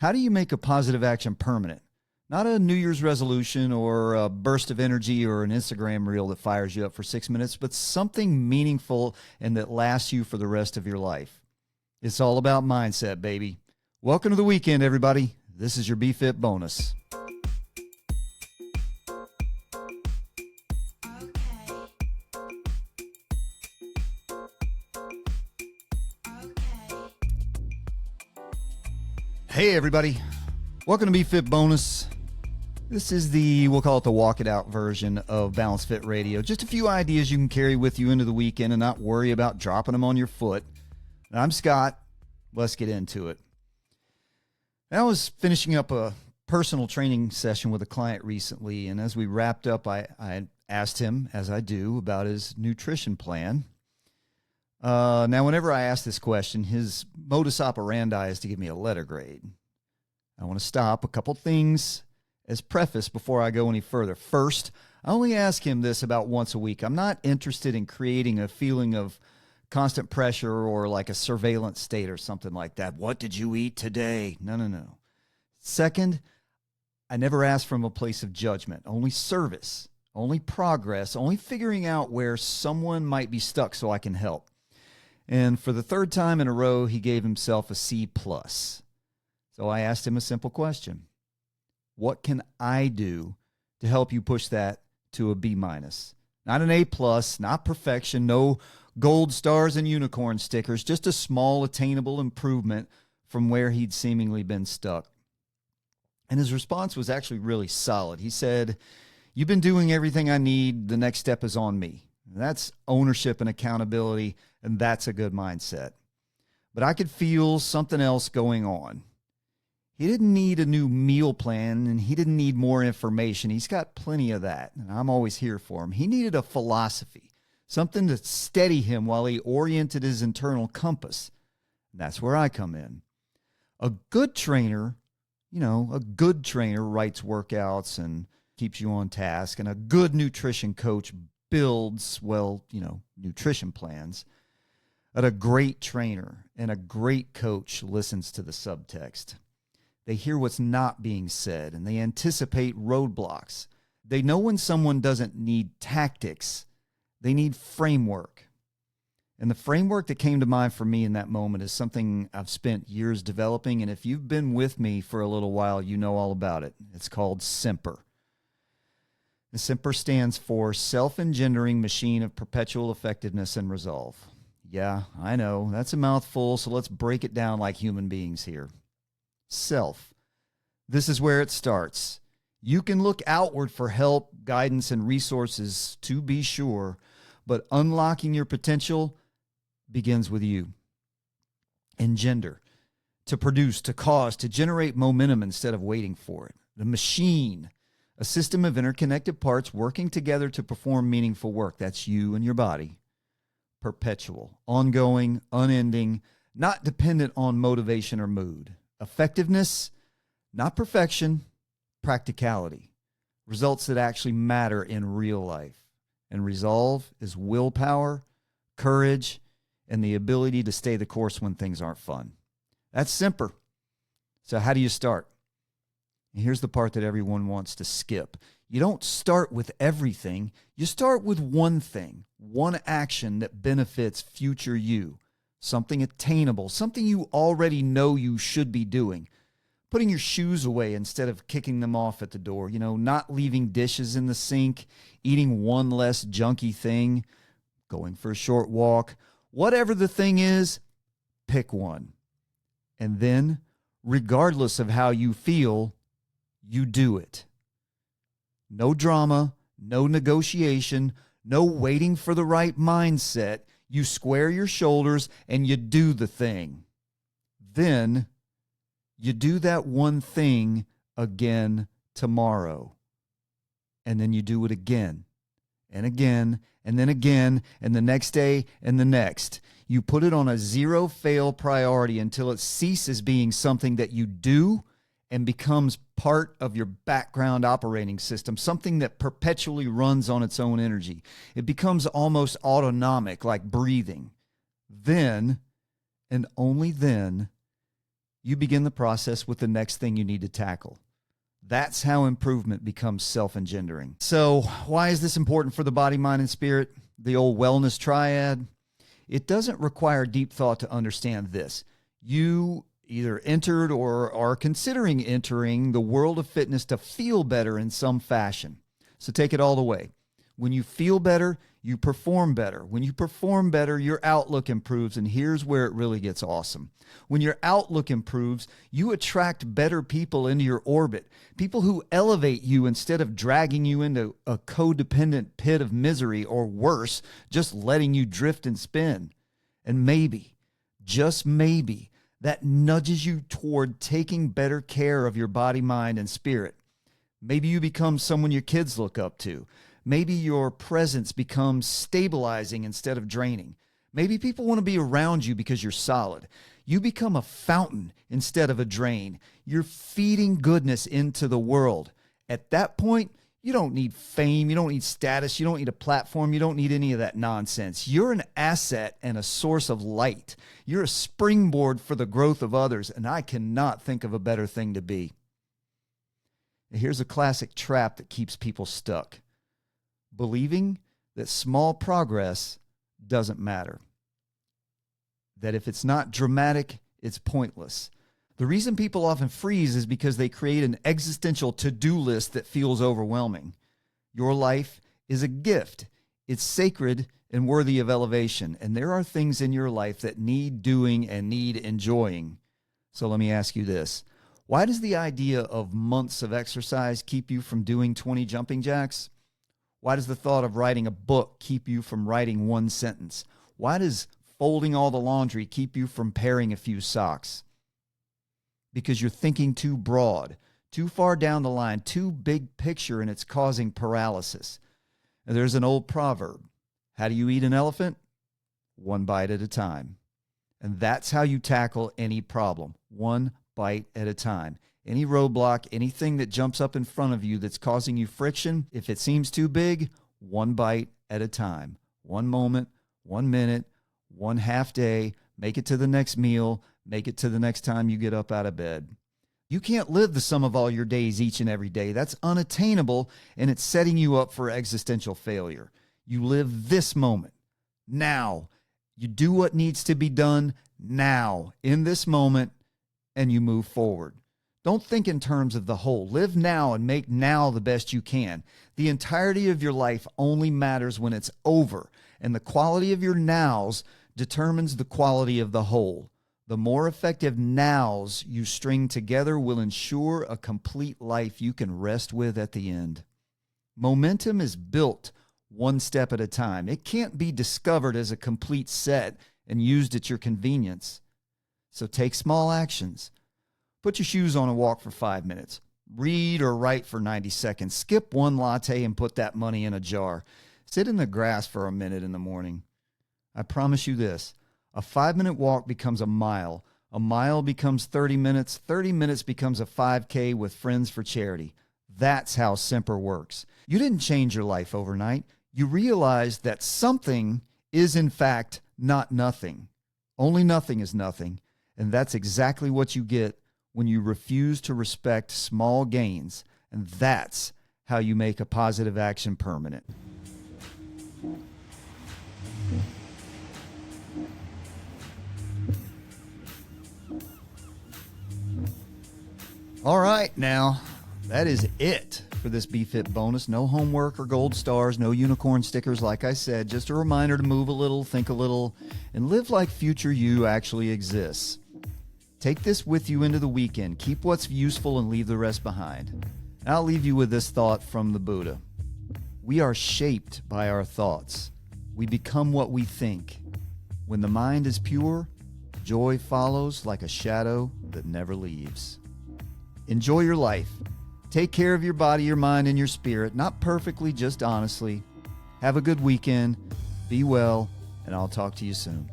How do you make a positive action permanent? Not a New Year's resolution or a burst of energy or an Instagram reel that fires you up for 6 minutes, but something meaningful and that lasts you for the rest of your life. It's all about mindset, baby. Welcome to the weekend, everybody. This is your bFIT bonus. Hey, everybody. Welcome to bFIT bonus. This is we'll call it the walk it out version of balanceFIT radio. Just a few ideas you can carry with you into the weekend and not worry about dropping them on your foot. I'm Scott. Let's get into it. I was finishing up a personal training session with a client recently, and as we wrapped up, I asked him, as I do, about his nutrition plan. Now, whenever I ask this question, his modus operandi is to give me a letter grade. I want to stop a couple things as preface before I go any further. First, I only ask him this about once a week. I'm not interested in creating a feeling of constant pressure or like a surveillance state or something like that. What did you eat today? No. Second, I never ask from a place of judgment, only service, only progress, only figuring out where someone might be stuck so I can help. And for the third time in a row, he gave himself a C+. So I asked him a simple question. What can I do to help you push that to a B-? Not an A+, not perfection, no gold stars and unicorn stickers, just a small attainable improvement from where he'd seemingly been stuck. And his response was actually really solid. He said, "You've been doing everything I need. The next step is on me." That's ownership and accountability, and that's a good mindset. But I could feel something else going on. He didn't need a new meal plan, and he didn't need more information. He's got plenty of that, and I'm always here for him. He needed a philosophy, something to steady him while he oriented his internal compass. And that's where I come in. A good trainer, writes workouts and keeps you on task, and a good nutrition coach builds, nutrition plans. But a great trainer and a great coach listens to the subtext. They hear what's not being said, and they anticipate roadblocks. They know when someone doesn't need tactics, they need framework. And the framework that came to mind for me in that moment is something I've spent years developing, and if you've been with me for a little while, you know all about it. It's called SEMPER. The SEMPER stands for Self-Engendering Machine of Perpetual Effectiveness and Resolve. Yeah, I know, that's a mouthful, so let's break it down like human beings here. Self. This is where it starts. You can look outward for help, guidance, and resources, to be sure, but unlocking your potential begins with you. Engender. To produce, to cause, to generate momentum instead of waiting for it. The machine. A system of interconnected parts working together to perform meaningful work. That's you and your body. Perpetual, ongoing, unending, not dependent on motivation or mood. Effectiveness, not perfection, practicality. Results that actually matter in real life. And resolve is willpower, courage, and the ability to stay the course when things aren't fun. That's SEMPER. So how do you start? And here's the part that everyone wants to skip. You don't start with everything. You start with one thing, one action that benefits future you, something attainable, something you already know you should be doing. Putting your shoes away instead of kicking them off at the door, not leaving dishes in the sink, eating one less junky thing, going for a short walk. Whatever the thing is, pick one. And then, regardless of how you feel, you do it. No drama, no negotiation, no waiting for the right mindset. You square your shoulders and you do the thing. Then you do that one thing again tomorrow. And then you do it again and again and then again and the next day and the next. You put it on a zero fail priority until it ceases being something that you do and becomes part of your background operating system, something that perpetually runs on its own energy. It becomes almost autonomic, like breathing. Then, and only then, you begin the process with the next thing you need to tackle. That's how improvement becomes self-engendering. So why is this important for the body, mind, and spirit? The old wellness triad. It doesn't require deep thought to understand this. You either entered or are considering entering the world of fitness to feel better in some fashion. So take it all the way. When you feel better, you perform better. When you perform better, your outlook improves, and here's where it really gets awesome. When your outlook improves, you attract better people into your orbit, people who elevate you instead of dragging you into a codependent pit of misery, or worse, just letting you drift and spin. And maybe, just maybe, that nudges you toward taking better care of your body, mind, and spirit. Maybe you become someone your kids look up to. Maybe your presence becomes stabilizing instead of draining. Maybe people want to be around you because you're solid. You become a fountain instead of a drain. You're feeding goodness into the world. At that point, you don't need fame. You don't need status. You don't need a platform. You don't need any of that nonsense. You're an asset and a source of light. You're a springboard for the growth of others, and I cannot think of a better thing to be. Here's a classic trap that keeps people stuck. Believing that small progress doesn't matter. That if it's not dramatic, it's pointless. The reason people often freeze is because they create an existential to-do list that feels overwhelming. Your life is a gift. It's sacred and worthy of elevation. And there are things in your life that need doing and need enjoying. So let me ask you this. Why does the idea of months of exercise keep you from doing 20 jumping jacks? Why does the thought of writing a book keep you from writing one sentence? Why does folding all the laundry keep you from pairing a few socks? Because you're thinking too broad, too far down the line, too big picture, and it's causing paralysis. And there's an old proverb. How do you eat an elephant? One bite at a time. And that's how you tackle any problem. One bite at a time. Any roadblock, anything that jumps up in front of you that's causing you friction, if it seems too big, one bite at a time. 1 moment, 1 minute, 1 half day, make it to the next meal, make it to the next time you get up out of bed. You can't live the sum of all your days each and every day. That's unattainable, and it's setting you up for existential failure. You live this moment, now. You do what needs to be done now, in this moment, and you move forward. Don't think in terms of the whole. Live now and make now the best you can. The entirety of your life only matters when it's over, and the quality of your nows determines the quality of the whole. The more effective nows you string together will ensure a complete life you can rest with at the end. Momentum is built one step at a time. It can't be discovered as a complete set and used at your convenience. So take small actions. Put your shoes on and walk for 5 minutes. Read or write for 90 seconds. Skip one latte and put that money in a jar. Sit in the grass for a minute in the morning. I promise you this. A 5-minute walk becomes a mile. A mile becomes 30 minutes. 30 minutes becomes a 5K with friends for charity. That's how SEMPER works. You didn't change your life overnight. You realized that something is in fact not nothing. Only nothing is nothing. And that's exactly what you get when you refuse to respect small gains. And that's how you make a positive action permanent. All right, now, that is it for this bFIT bonus. No homework or gold stars, no unicorn stickers, like I said. Just a reminder to move a little, think a little, and live like future you actually exists. Take this with you into the weekend. Keep what's useful and leave the rest behind. And I'll leave you with this thought from the Buddha. We are shaped by our thoughts. We become what we think. When the mind is pure, joy follows like a shadow that never leaves. Enjoy your life. Take care of your body, your mind, and your spirit. Not perfectly, just honestly. Have a good weekend. Be well, and I'll talk to you soon.